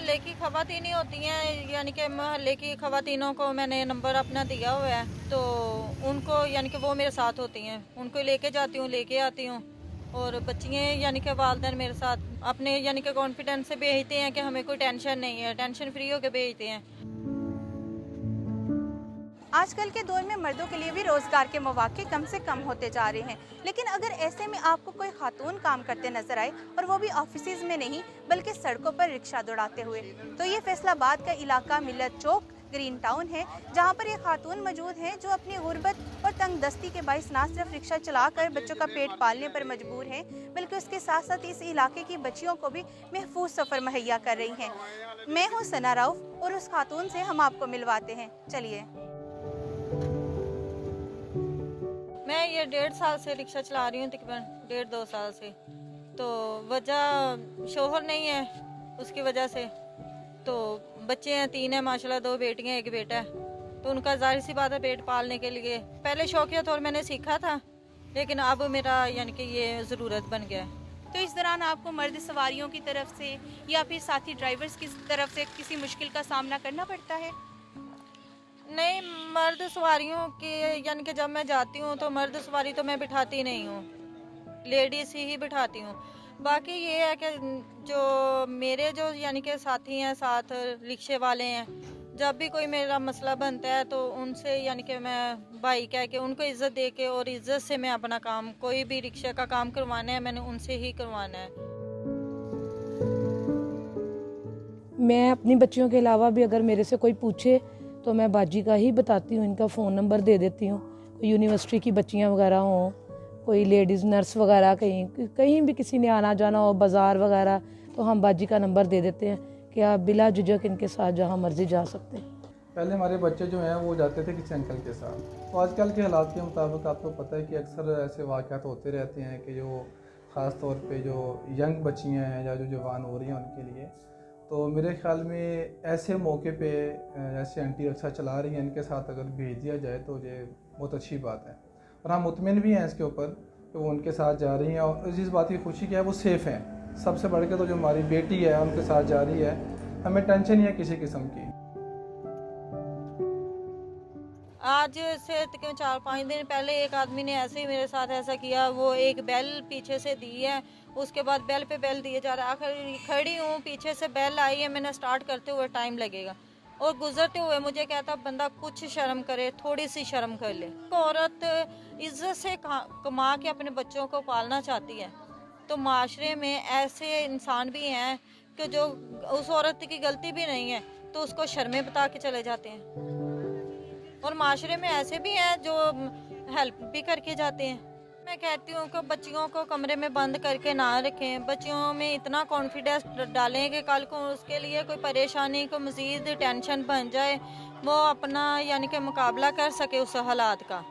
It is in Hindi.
मोहल्ले की खवातीन ही होती हैं, यानी कि मोहल्ले की खवातीनों को मैंने नंबर अपना दिया हुआ है, तो उनको यानी कि वो मेरे साथ होती हैं, उनको लेके जाती हूँ, लेके आती हूँ। और बच्चियाँ यानी कि वालिदैन मेरे साथ अपने यानी कि कॉन्फिडेंस से भेजते हैं कि हमें कोई टेंशन नहीं है, टेंशन फ्री होकर भेजते हैं। आजकल के दौर में मर्दों के लिए भी रोजगार के मौके कम से कम होते जा रहे हैं, लेकिन अगर ऐसे में आपको कोई खातून काम करते नजर आए और वो भी ऑफिस में नहीं बल्कि सड़कों पर रिक्शा दौड़ाते हुए, तो ये फैसलाबाद का इलाका मिलत चौक ग्रीन टाउन है, जहाँ पर ये खातून मौजूद हैं जो अपनी गुर्बत और तंग दस्ती के बाइस ना सिर्फ रिक्शा चलाकर बच्चों का पेट पालने पर मजबूर हैं, बल्कि उसके साथ साथ इस इलाके की बच्चियों को भी महफूज सफर मुहैया कर रही हैं। मैं हूँ सना राउफ और उस खातून से हम आपको मिलवाते हैं, चलिए। मैं ये 1.5 साल से रिक्शा चला रही हूँ, तकरीबन 1.5-2 साल से। तो वजह शोहर नहीं है, उसकी वजह से। तो बच्चे हैं 3 हैं माशाल्लाह, 2 बेटियां 1 बेटा है, तो उनका जाहिर सी बात है पेट पालने के लिए। पहले शौकिया तौर मैंने सीखा था, लेकिन अब मेरा यानी कि ये ज़रूरत बन गया है। तो इस दौरान आपको मर्द सवारियों की तरफ से या फिर साथी ड्राइवर्स की तरफ से किसी मुश्किल का सामना करना पड़ता है? नहीं, मर्द सवारियों के यानी कि जब मैं जाती हूँ तो मर्द सवारी तो मैं बिठाती नहीं हूँ, लेडीज़ ही बिठाती हूँ। बाकी ये है कि जो मेरे जो यानी कि साथी हैं, साथ रिक्शे वाले हैं, जब भी कोई मेरा मसला बनता है तो उनसे यानी कि मैं भाई कह के उनको इज्जत दे के और इज्जत से मैं अपना काम, कोई भी रिक्शे का काम करवाना है मैंने उनसे ही करवाना है। मैं अपनी बच्चियों के अलावा भी अगर मेरे से कोई पूछे तो मैं बाजी का ही बताती हूँ, इनका फ़ोन नंबर दे देती हूँ। कोई यूनिवर्सिटी की बच्चियाँ वगैरह हों, कोई लेडीज़ नर्स वगैरह, कहीं कहीं भी किसी ने आना जाना हो, बाज़ार वगैरह, तो हम बाजी का नंबर दे देते हैं कि आप बिला झिझक इनके साथ जहाँ मर्जी जा सकते हैं। पहले हमारे बच्चे जो हैं वो जाते थे किसी अंकल के साथ, तो आजकल के हालात के मुताबिक आपको पता है कि अक्सर ऐसे वाक़यात होते रहते हैं कि जो ख़ास तौर पे जो यंग बच्चियाँ हैं या जो जवान हो रही हैं उनके लिए, तो मेरे ख्याल में ऐसे मौके पे ऐसे आंटी रिक्शा चला रही हैं, इनके साथ अगर भेज दिया जाए तो ये बहुत अच्छी बात है। और हम मुतमिन भी हैं इसके ऊपर कि वो उनके साथ जा रही हैं, और जिस बात की खुशी क्या है वो सेफ़ हैं। सबसे बढ़ के तो जो हमारी बेटी है उनके साथ जा रही है, हमें टेंशन नहीं है किसी किस्म की। आज से तकरीबन 4-5 दिन पहले एक आदमी ने ऐसे ही मेरे साथ ऐसा किया, वो एक बेल पीछे से दी है, उसके बाद बेल पे बेल दिए जा रहा है। आखिर खड़ी हूँ, पीछे से बेल आई है, मैंने स्टार्ट करते हुए टाइम लगेगा, और गुजरते हुए मुझे कहता बंदा कुछ शर्म करे, थोड़ी सी शर्म कर ले। औरत इज्जत से कमा के अपने बच्चों को पालना चाहती है, तो माशरे में ऐसे इंसान भी हैं कि जो उस औरत की गलती भी नहीं है तो उसको शर्में बता के चले जाते हैं, और माशरे में ऐसे भी हैं जो हेल्प भी करके जाते हैं। मैं कहती हूँ कि बच्चियों को कमरे में बंद करके ना रखें, बच्चियों में इतना कॉन्फिडेंस डालें कि कल को उसके लिए कोई परेशानी को मज़ीद टेंशन बन जाए, वो अपना यानी कि मुकाबला कर सके उस हालात का।